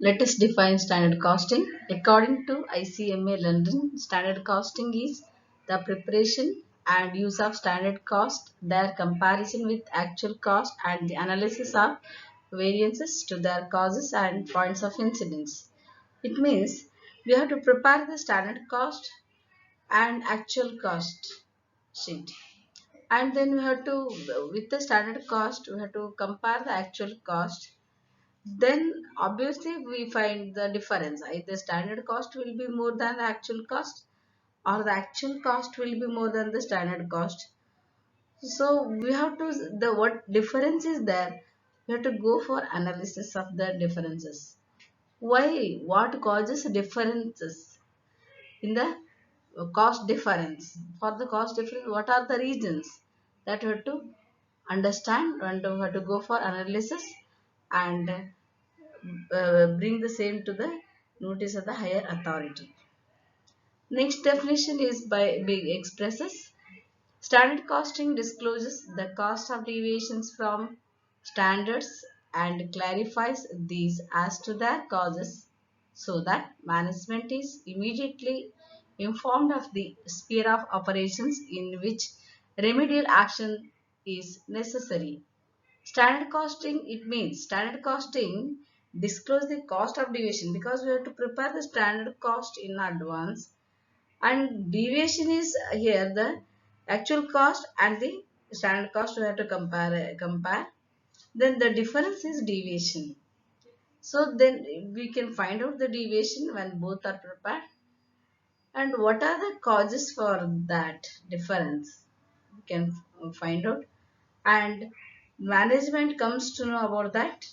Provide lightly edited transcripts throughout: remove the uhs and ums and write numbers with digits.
Let us define standard costing. According to ICMA London, standard costing is the preparation and use of standard cost, their comparison with actual cost, and the analysis of variances to their causes and points of incidence. It means we have to prepare the standard cost and actual cost sheet, and then we have to, with the standard cost, we have to compare the actual cost. Then obviously we find the difference. Either standard cost will be more than the actual cost, or the actual cost will be more than the standard cost. So we have to, the what difference is there, we have to go for analysis of the differences. Why? What causes differences in the cost difference? For the cost difference, what are the reasons that we have to understand, and we have to go for analysis and bring the same to the notice of the higher authority. Next definition is by big expresses. Standard costing discloses the cost of deviations from standards and clarifies these as to their causes so that management is immediately informed of the sphere of operations in which remedial action is necessary. Standard costing, it means standard costing disclose the cost of deviation, because we have to prepare the standard cost in advance, and deviation is here the actual cost and the standard cost we have to compare. Then the difference is deviation. So then we can find out the deviation when both are prepared, and what are the causes for that difference we can find out, and management comes to know about that,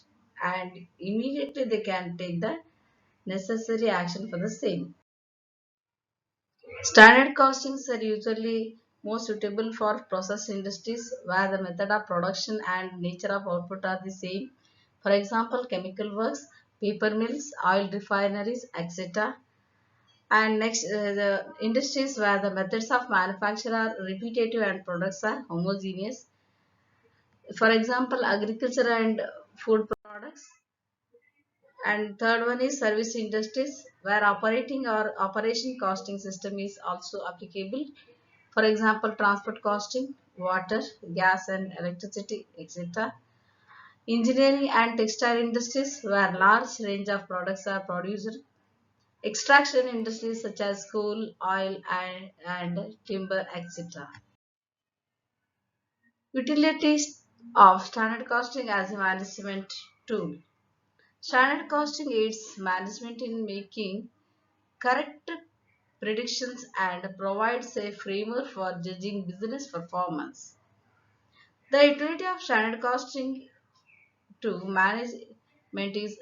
and immediately they can take the necessary action for the same. Standard costings are usually more suitable for process industries where the method of production and nature of output are the same. For example, chemical works, paper mills, oil refineries, etc. And next, the industries where the methods of manufacture are repetitive and products are homogeneous. For example, agriculture and food products. And third one is service industries where operating or operation costing system is also applicable. For example, transport costing, water, gas and electricity, etc. Engineering and textile industries where large range of products are produced. Extraction industries such as coal, oil and timber, etc. Utilities of standard costing as a management tool. Standard costing aids management in making correct predictions and provides a framework for judging business performance. The utility of standard costing to management is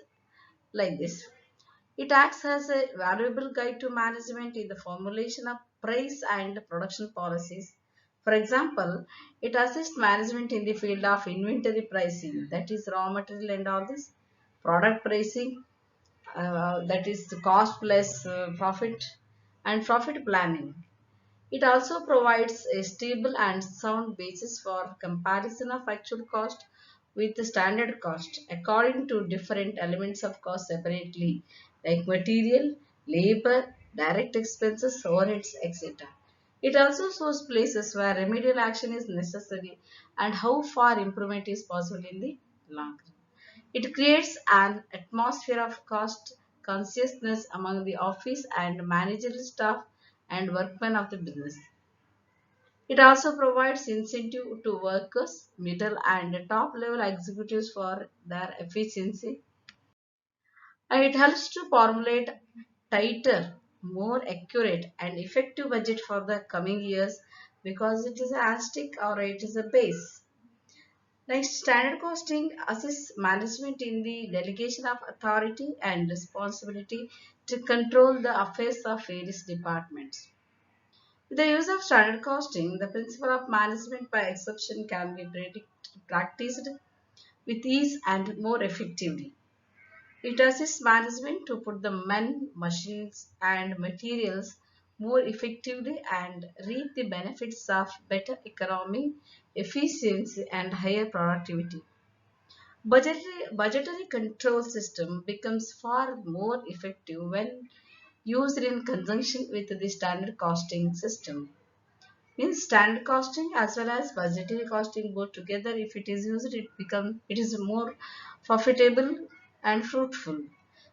like this. It acts as a valuable guide to management in the formulation of price and production policies. For example, it assists management in the field of inventory pricing, that is raw material and all this, product pricing, that is the cost plus profit, and profit planning. It also provides a stable and sound basis for comparison of actual cost with the standard cost according to different elements of cost separately, like material, labor, direct expenses, overheads, etc. It also shows places where remedial action is necessary and how far improvement is possible in the long run. It creates an atmosphere of cost consciousness among the office and managerial staff and workmen of the business. It also provides incentive to workers, middle and top level executives for their efficiency. And it helps to formulate tighter, more accurate and effective budget for the coming years, because it is a stick or it is a base. Next, standard costing assists management in the delegation of authority and responsibility to control the affairs of various departments. With the use of standard costing, the principle of management by exception can be practiced with ease and more effectively. It assists management to put the men, machines, and materials more effectively and reap the benefits of better economy, efficiency, and higher productivity. Budgetary control system becomes far more effective when used in conjunction with the standard costing system. Means standard costing as well as budgetary costing both together, if it is used, it is more profitable and fruitful.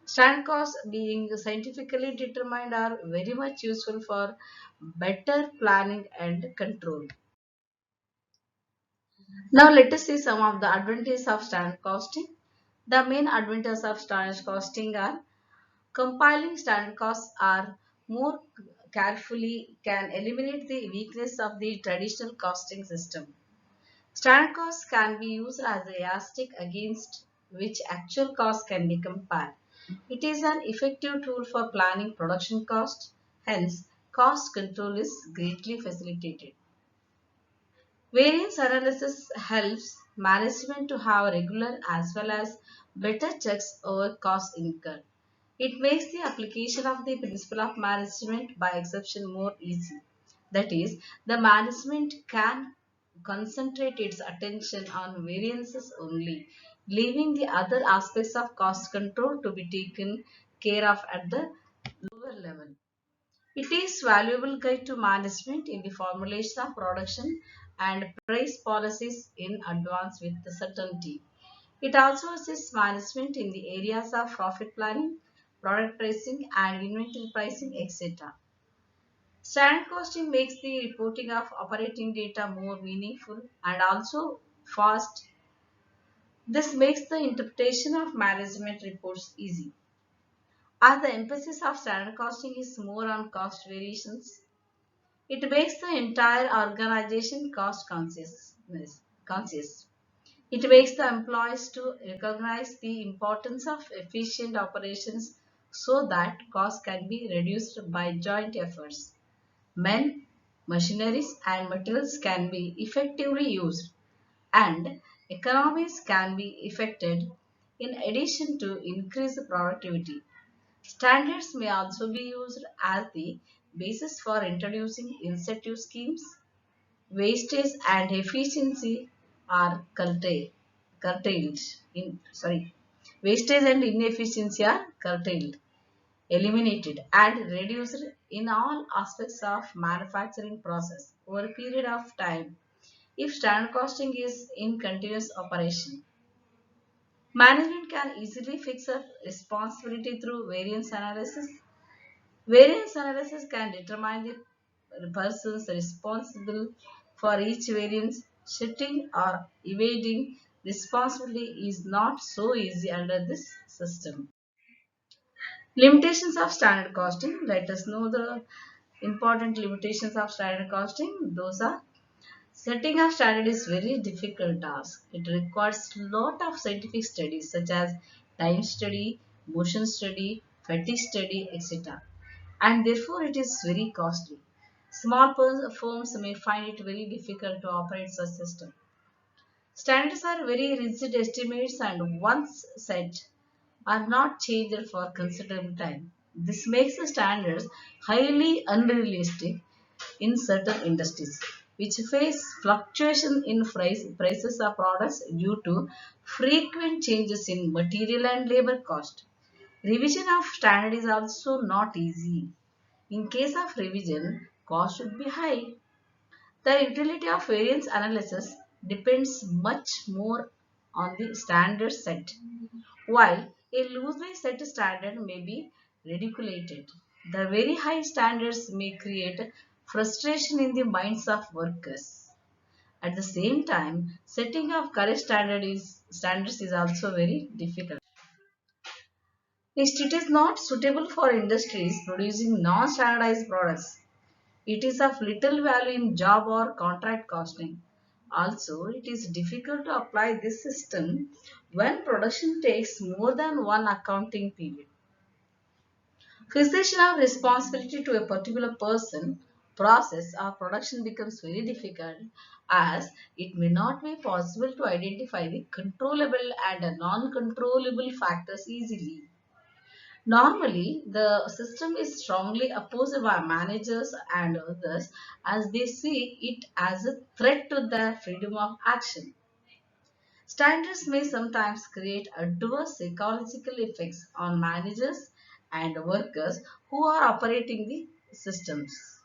Standard costs being scientifically determined are very much useful for better planning and control. Now let us see some of the advantages of standard costing. The main advantages of standard costing are compiling standard costs are more carefully can eliminate the weakness of the traditional costing system. Standard costs can be used as a yardstick against which actual costs can be compared. It is an effective tool for planning production costs, hence cost control is greatly facilitated. Variance analysis helps management to have regular as well as better checks over costs incurred. It makes the application of the principle of management by exception more easy. That is, the management can concentrate its attention on variances only, leaving the other aspects of cost control to be taken care of at the lower level. It is valuable guide to management in the formulation of production and price policies in advance with the certainty. It also assists management in the areas of profit planning, product pricing, and inventory pricing, etc. Standard costing makes the reporting of operating data more meaningful and also fast. This makes the interpretation of management reports easy. As the emphasis of standard costing is more on cost variations, it makes the entire organization conscious. It makes the employees to recognize the importance of efficient operations so that costs can be reduced by joint efforts. Men, machineries, and materials can be effectively used, and economies can be effected in addition to increase productivity. Standards may also be used as the basis for introducing incentive schemes. Wastage and efficiency are curtailed. Wastage and inefficiency are curtailed, eliminated, and reduced in all aspects of manufacturing process over a period of time if standard costing is in continuous operation. Management can easily fix a responsibility through variance analysis. Variance analysis can determine the persons responsible for each variance. Shifting or evading responsibility is not so easy under this system. Limitations of standard costing. Let us know the important limitations of standard costing. Those are setting a standard is very difficult task. It requires lot of scientific studies such as time study, motion study, fatigue study, etc. And therefore it is very costly. Small firms may find it very difficult to operate such system. Standards are very rigid estimates and once set are not changed for considerable time. This makes the standards highly unrealistic in certain industries, which face fluctuation in prices of products due to frequent changes in material and labor cost. Revision of standard is also not easy. In case of revision, cost should be high. The utility of variance analysis depends much more on the standard set, while a loosely set standard may be ridiculated. The very high standards may create frustration in the minds of workers. At the same time, setting of correct standards is also very difficult. Next, it is not suitable for industries producing non-standardized products. It is of little value in job or contract costing. Also, it is difficult to apply this system when production takes more than one accounting period. Fixation of responsibility to a particular person, process, or production becomes very difficult as it may not be possible to identify the controllable and non-controllable factors easily. Normally, the system is strongly opposed by managers and others as they see it as a threat to their freedom of action. Standards may sometimes create adverse psychological effects on managers and workers who are operating the systems.